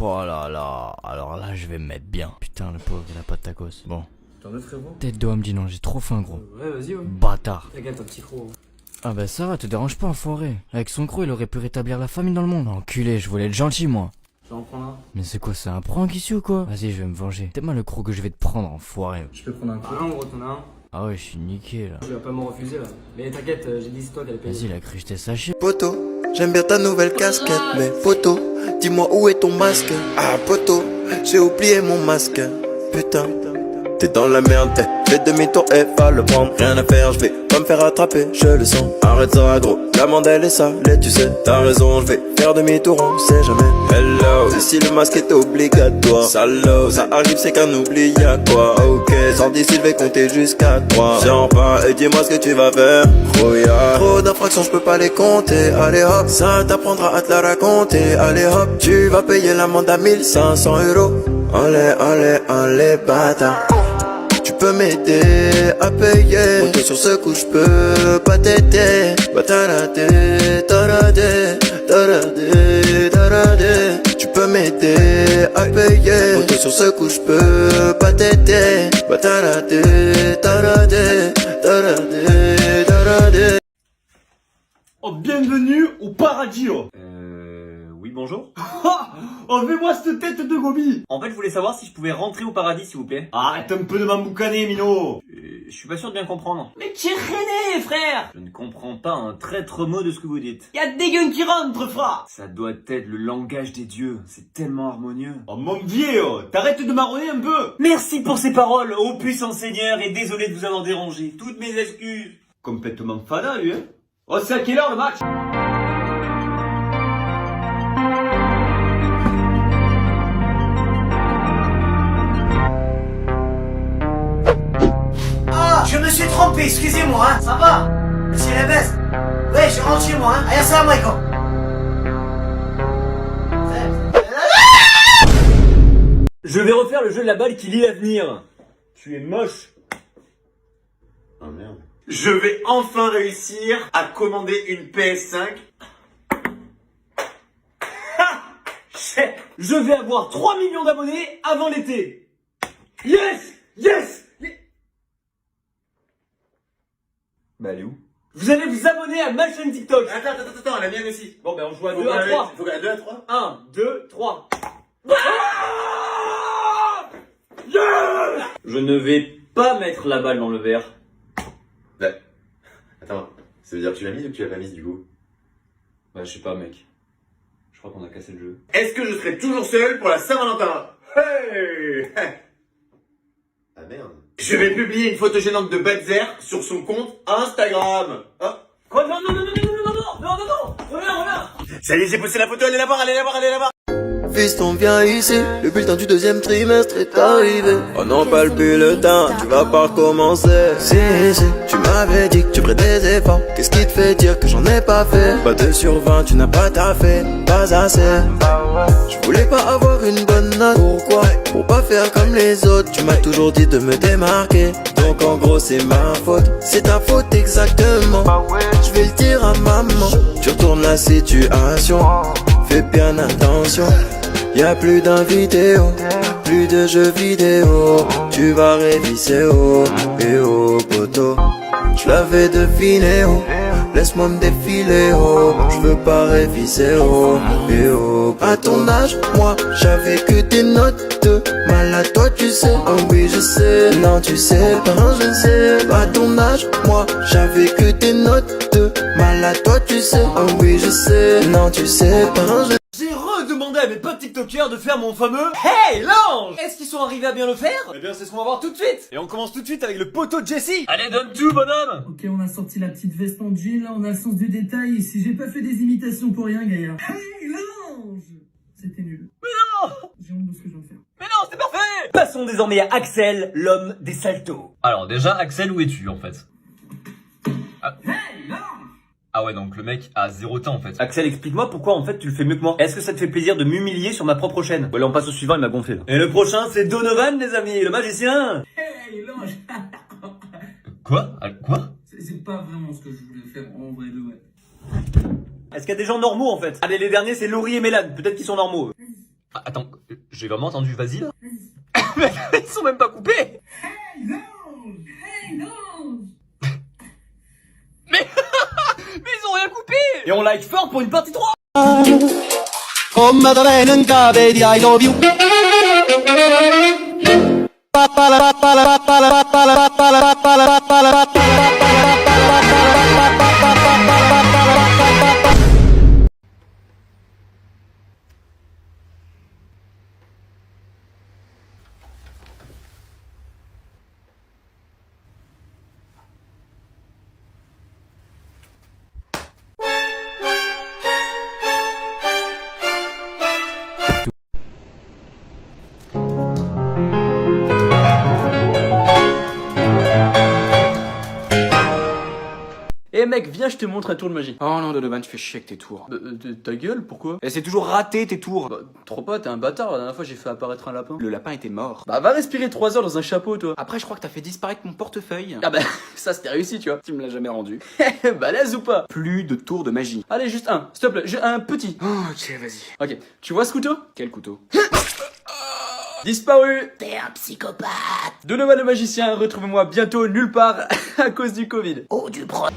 Oh là là, alors là je vais me mettre bien. Putain le pauvre il a pas de tacos. Bon. T'en veux frérot? Tête d'eau me dit non, j'ai trop faim gros. Ouais vas-y ouais. Bâtard. Regarde un petit croc. Ah bah ça va, te dérange pas enfoiré. Avec son croc il aurait pu rétablir la famine dans le monde. Enculé, je voulais être gentil moi. Je vais en prendre un. Mais c'est quoi, c'est un prank ici ou quoi? Vas-y, je vais me venger. T'es mal le croc que je vais te prendre enfoiré. Je peux prendre un croc. Ah non gros t'en as un. Ah ouais, je suis niqué là. Tu vas pas me refuser là. Mais t'inquiète, j'ai dit c'est toi qui allais payer. Vas-y, il a cru que j'étais saché. Poto, j'aime bien ta nouvelle casquette, mais poto, dis-moi où est ton masque? Ah poto, j'ai oublié mon masque. Putain, t'es dans la merde, fais demi-tour et va le prendre. Rien à faire, je vais pas me faire attraper, je le sens. Arrête ça gros, la mandale est salée, tu sais. T'as raison, je vais faire demi-tour, on sait jamais. Hello, si le masque est obligatoire. Salaud, ça arrive, c'est qu'un oubli, y'a quoi? Ok, sors d'ici, je vais compter jusqu'à 3. Viens pas et dis-moi ce que tu vas faire. Oh yeah. Trop d'infractions, je peux pas les compter. Allez hop, ça t'apprendra à te la raconter. Allez hop, tu vas payer l'amende à 1500 €. Allez, allez, allez, bâtard. Tu peux m'aider à payer. Auto sur ce coup, je peux pas t'aider. Bah taradé, taradé, taradé, taradé. Tu peux m'aider à payer. Auto sur ce coup, je peux pas t'aider. Bah taradé, taradé, taradé, taradé. Oh, bienvenue au paradis. Oui, bonjour. Oh, fais-moi cette tête de gobi. En fait, je voulais savoir si je pouvais rentrer au paradis, s'il vous plaît. Arrête un peu de m'emboucaner, Mino. Je suis pas sûr de bien comprendre. Mais qui est René, frère? Je ne comprends pas un traître mot de ce que vous dites. Y'a des guns qui rentrent, frère. Ça doit être le langage des dieux. C'est tellement harmonieux. Oh, mon vieux, t'arrêtes de marronner un peu. Merci pour ces paroles, ô puissant Seigneur, et désolé de vous avoir dérangé. Toutes mes excuses. Complètement fada, lui, hein. Oh, c'est à quelle heure le match? Ah, je me suis trompé, excusez-moi, hein. Ça va? Monsieur la veste? Ouais, je rentre chez moi, hein. Allez, salam alaikum. Je vais refaire le jeu de la balle qui lit l'avenir. Tu es moche. Oh merde. Je vais enfin réussir à commander une PS5. Je vais avoir 3 millions d'abonnés avant l'été. Yes! Yes! Bah elle est où? Vous allez vous abonner à ma chaîne TikTok. Attends, la mienne aussi. Bon ben on joue à 2 à 3. Faut qu'à 2 à 3. 1, 2, 3. Je ne vais pas mettre la balle dans le verre. Attends, ça veut dire que tu l'as mise ou que tu l'as pas mise du coup? Bah je sais pas mec. Je crois qu'on a cassé le jeu. Est-ce que je serai toujours seul pour la Saint-Valentin? Hey! Ah merde. Je vais publier une photo gênante de Badzer sur son compte Instagram. Ah. Quoi? Non, non, non, non, non, non, non, non, non, non, non, reviens. Ça y est, j'ai posté la photo, allez la voir, allez la voir, allez la voir. Fiston, viens ici, le bulletin du deuxième trimestre est arrivé. Oh non, pas le bulletin, tu vas pas recommencer. Si, tu m'avais dit que tu ferais des efforts. Qu'est-ce qui te fait dire que j'en ai pas fait? Pas 2 sur 20, tu n'as pas taffé, pas assez. Je voulais pas avoir une bonne note. Pourquoi? Pour pas faire comme les autres. Tu m'as toujours dit de me démarquer. Donc en gros c'est ma faute. C'est ta faute exactement. Je vais le dire à maman. Tu retournes la situation. Fais bien attention. Y'a plus d'un vidéo, plus de jeux vidéo. Tu vas réviser oh, et oh poteau. Je l'avais deviné oh, laisse-moi me défiler oh. Je veux pas réviser oh, et oh. À ton âge, moi j'avais que des notes de mal à toi tu sais. Oh oui je sais, non tu sais pas je sais. À ton âge, moi j'avais que des notes de mal à toi tu sais. Oh oui je sais, non tu sais pas je sais. J'ai redemandé à mes potes TikTokers de faire mon fameux Hey l'ange. Est-ce qu'ils sont arrivés à bien le faire? Eh bien c'est ce qu'on va voir tout de suite. Et on commence tout de suite avec le poteau de Jesse. Allez, donne tout, bonhomme. Ok, on a sorti la petite veste en jean, là on a le sens du détail. Ici, j'ai pas fait des imitations pour rien, Gaïa. Hey l'ange. C'était nul. Mais non. J'ai honte de ce que je viens de faire. Mais non, c'est parfait. Passons désormais à Axel, l'homme des saltos. Alors déjà, Axel, où es-tu en fait? Hey l'ange. Ah ouais, donc le mec a 0 temps en fait. Axel, explique-moi pourquoi en fait tu le fais mieux que moi. Est-ce que ça te fait plaisir de m'humilier sur ma propre chaîne? Voilà, on passe au suivant, il m'a gonflé là. Et le prochain, c'est Donovan, les amis, le magicien. Hey l'ange. Quoi? Quoi? C'est pas vraiment ce que je voulais faire en vrai de vrai. Est-ce qu'il y a des gens normaux en fait? Allez, les derniers, c'est Laurie et Mélane. Peut-être qu'ils sont normaux. Ah, attends, j'ai vraiment entendu vas-y là? Vas-y. Mais ils sont même pas coupés! Hey l'ange! Hey l'ange! Mais ils ont rien coupé! Et on like fort pour une partie 3! Come da bene vedi I love you. Eh mec, viens, je te montre un tour de magie. Oh non, Donovan, tu fais chier avec tes tours. Ta gueule, pourquoi? Et c'est toujours raté tes tours. Bah, trop pas, t'es un bâtard, la dernière fois j'ai fait apparaître un lapin. Le lapin était mort. Bah va respirer 3 heures dans un chapeau, toi. Après, je crois que t'as fait disparaître mon portefeuille. Ah bah, ça c'était réussi, tu vois. Tu me l'as jamais rendu. Balèze ou pas? Plus de tours de magie. Allez, juste un, s'il te plaît, j'ai un petit. Oh, ok, vas-y. Ok, tu vois ce couteau? Quel couteau? Disparu! T'es un psychopathe. Donovan le magicien, retrouvez-moi bientôt nulle part à cause du Covid. Oh, du pro.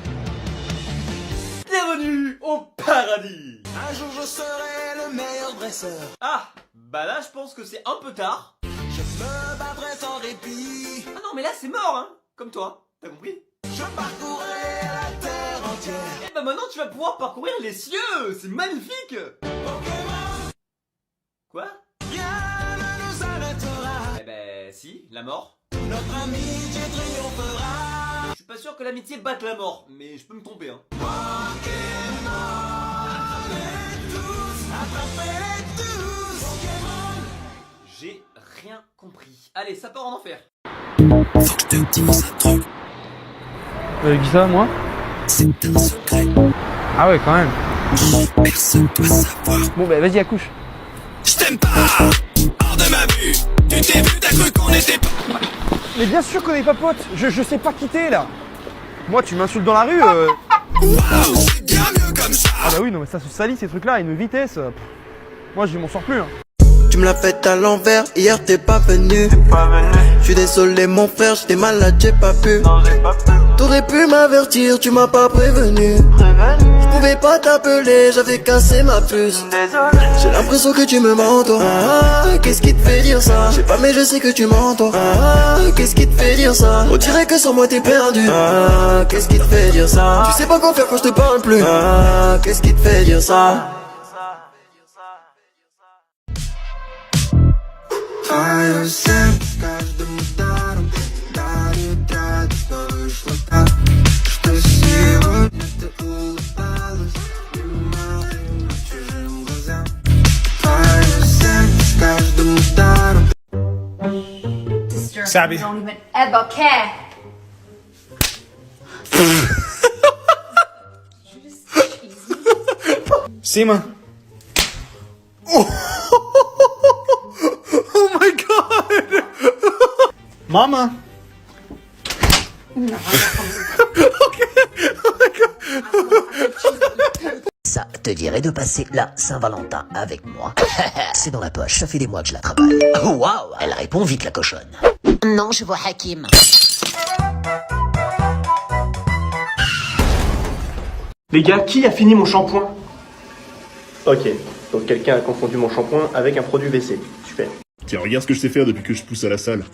Bienvenue au paradis! Un jour je serai le meilleur dresseur. Ah, bah là je pense que c'est un peu tard. Je me battrai sans répit. Ah non mais là c'est mort hein, comme toi, t'as compris? Je parcourrai la terre entière. Et bah maintenant tu vas pouvoir parcourir les cieux, c'est magnifique! Quoi? Rien ne nous arrêtera. Eh ben si, la mort. Notre amitié triomphera. Je suis pas sûr que l'amitié batte la mort, mais je peux me tromper hein. Attrapez-les tous. J'ai rien compris. Allez, ça part en enfer. Faut que je te dise un truc. Qui ça, moi? C'est un secret. Ah ouais, quand même. Personne doit savoir. Bon, bah vas-y, accouche. Je t'aime pas. Hors de ma vue. Tu t'es vu, t'as cru qu'on était pas. Mais bien sûr qu'on est pas potes. Je sais pas quitter là. Moi, tu m'insultes dans la rue. Waouh, c'est bien mieux comme ça. Ah bah oui, non, mais ça se salit ces trucs-là à une vitesse. Moi, je m'en sors plus. Hein. Tu me l'as fait à l'envers, hier t'es pas venu. Je suis désolé mon frère, j'étais malade, j'ai pas pu. T'aurais pu m'avertir, tu m'as pas prévenu. Je pouvais pas t'appeler, j'avais cassé ma puce. J'ai l'impression que tu me mens toi. Ah, qu'est-ce qui te fait dire ça? Je sais pas mais je sais que tu mens toi. Ah, qu'est-ce qui te fait dire ça? On dirait que sans moi t'es perdu. Ah, qu'est-ce qui te fait dire ça? Tu sais pas quoi faire quand je te parle plus. Ah, qu'est-ce qui te fait dire ça? А я всем каждым ударом дарю радость, но вышло так, что сегодня ты улыбалась внимательно чужим глазам. А я всем каждым ударом. Sabi. Don't even ever care. Seema. Oh my god! Mama! Ça te dirait de passer la Saint-Valentin avec moi? C'est dans la poche, ça fait des mois que je la travaille. Oh waouh! Elle répond vite la cochonne. Non, je vois Hakim. Les gars, qui a fini mon shampoing? Ok, donc quelqu'un a confondu mon shampoing avec un produit WC. Super. Tiens, regarde ce que je sais faire depuis que je pousse à la salle.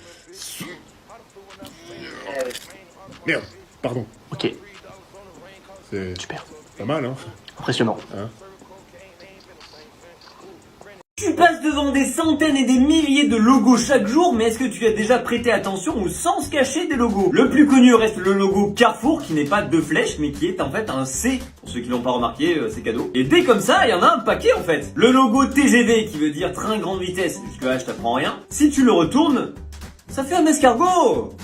Merde, pardon. Ok, C'est super. pas mal, hein? Impressionnant. Tu passes devant des centaines et des milliers de logos chaque jour, mais est-ce que tu as déjà prêté attention au sens caché des logos? Le plus connu reste le logo Carrefour, qui n'est pas deux flèches, mais qui est en fait un C. Pour ceux qui l'ont pas remarqué, c'est cadeau. Et dès comme ça, il y en a un paquet en fait. Le logo TGV, qui veut dire train grande vitesse, jusque là je t'apprends rien. Si tu le retournes, ça fait un escargot.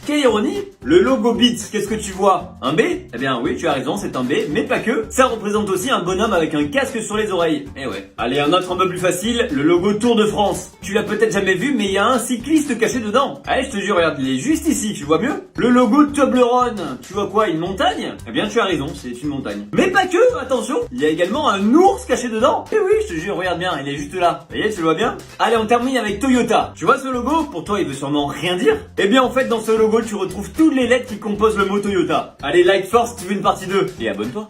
quelle ironie. Le logo Beats, qu'est-ce que tu vois? Un B? Eh bien oui, tu as raison, c'est un B, mais pas que. Ça représente aussi un bonhomme avec un casque sur les oreilles. Eh ouais. Allez, un autre un peu plus facile, le logo Tour de France. Tu l'as peut-être jamais vu, mais il y a un cycliste caché dedans. Allez, je te jure, regarde, il est juste ici, tu vois mieux? Le logo Toblerone, tu vois quoi, une montagne? Eh bien tu as raison, c'est une montagne. Mais pas que, attention, il y a également un ours caché dedans. Eh oui, je te jure, regarde bien, il est juste là. Vous voyez, tu le vois bien? Allez, on termine avec Toyota. Tu vois ce logo? Pour toi, il veut sûrement rien dire. Eh bien en fait, dans ce logo, tu retrouves toutes les lettres qui composent le mot Toyota. Allez, like force si tu veux une partie 2. Et abonne-toi.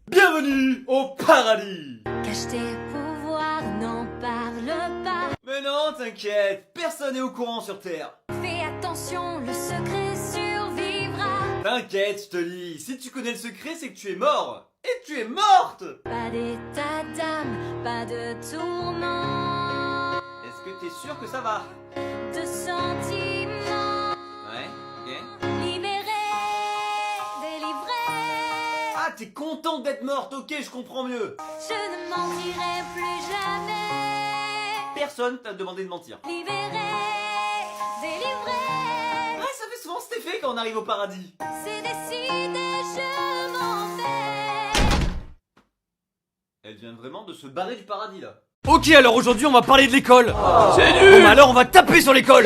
Bienvenue au paradis. Cache tes pouvoirs, n'en parle pas. Mais non, t'inquiète, personne n'est au courant sur Terre. Fais attention, le secret survivra. T'inquiète, je te dis, si tu connais le secret, c'est que tu es mort. Et tu es morte. Pas d'état d'âme, pas de tourment. Est-ce que t'es sûr que ça va? De sentiments. Ouais, ok. Libéré, délivré. Ah, t'es contente d'être morte, ok, je comprends mieux. Je ne mentirai plus jamais. Personne t'a demandé de mentir. Libéré, délivré. Ouais, ça fait souvent cet effet quand on arrive au paradis. C'est décidé, je m'en vais. Elle vient vraiment de se barrer du paradis là. Ok, alors aujourd'hui on va parler de l'école. C'est Bon bah alors on va taper sur l'école.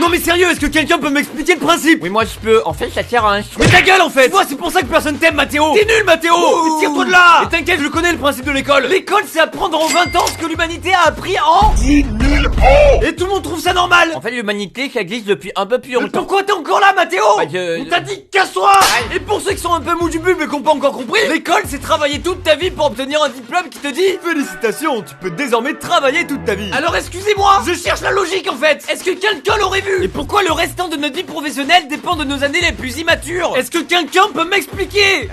Non mais sérieux, est-ce que quelqu'un peut m'expliquer le principe? Oui, moi je peux. En fait, ça sert à un Mais ta gueule en fait. Tu vois, c'est pour ça que personne t'aime, Mathéo. T'es nul, Mathéo. Mais tire-toi de là. Et t'inquiète, je connais le principe de l'école. L'école, c'est apprendre en 20 ans ce que l'humanité a appris en 10 000 ans. Et tout le monde trouve ça normal. En fait, l'humanité, ça existe depuis un peu plus Mais longtemps. pourquoi t'es encore là, Mathéo? Bah, On t'a dit casse-toi. Et pour ceux qui sont un peu mous du bulbe et qui n'ont pas encore compris, l'école, c'est travailler toute ta vie pour obtenir un diplôme qui te dit félicitations, tu peux désormais travailler toute ta vie. Alors excusez-moi, je cherche la logique en fait. Est-ce que quelqu'un l'aurait vu? Et pourquoi le restant de notre vie professionnelle dépend de nos années les plus immatures? Est-ce que quelqu'un peut m'expliquer?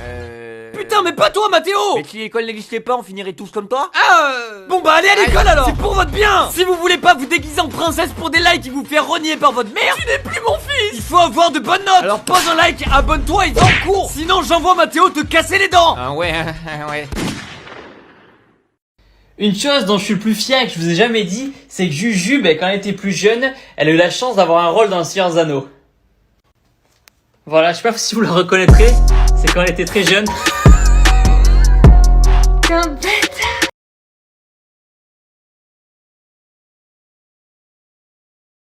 Putain, mais pas toi, Mathéo. Mais si l'école n'existait pas, on finirait tous comme toi? Bon bah allez à l'école alors. C'est pour votre bien. Si vous voulez pas vous déguiser en princesse pour des likes et vous faire renier par votre mère, tu n'es plus mon fils. Il faut avoir de bonnes notes. Alors pose un like, abonne-toi et va en cours. Sinon j'envoie Mathéo te casser les dents. Ah ouais, ouais. Une chose dont je suis le plus fier et que je vous ai jamais dit, c'est que Juju, quand elle était plus jeune, elle a eu la chance d'avoir un rôle dans Le Seigneur des Anneaux. Voilà, je sais pas si vous la reconnaîtrez, c'est quand elle était très jeune. T'es un bête.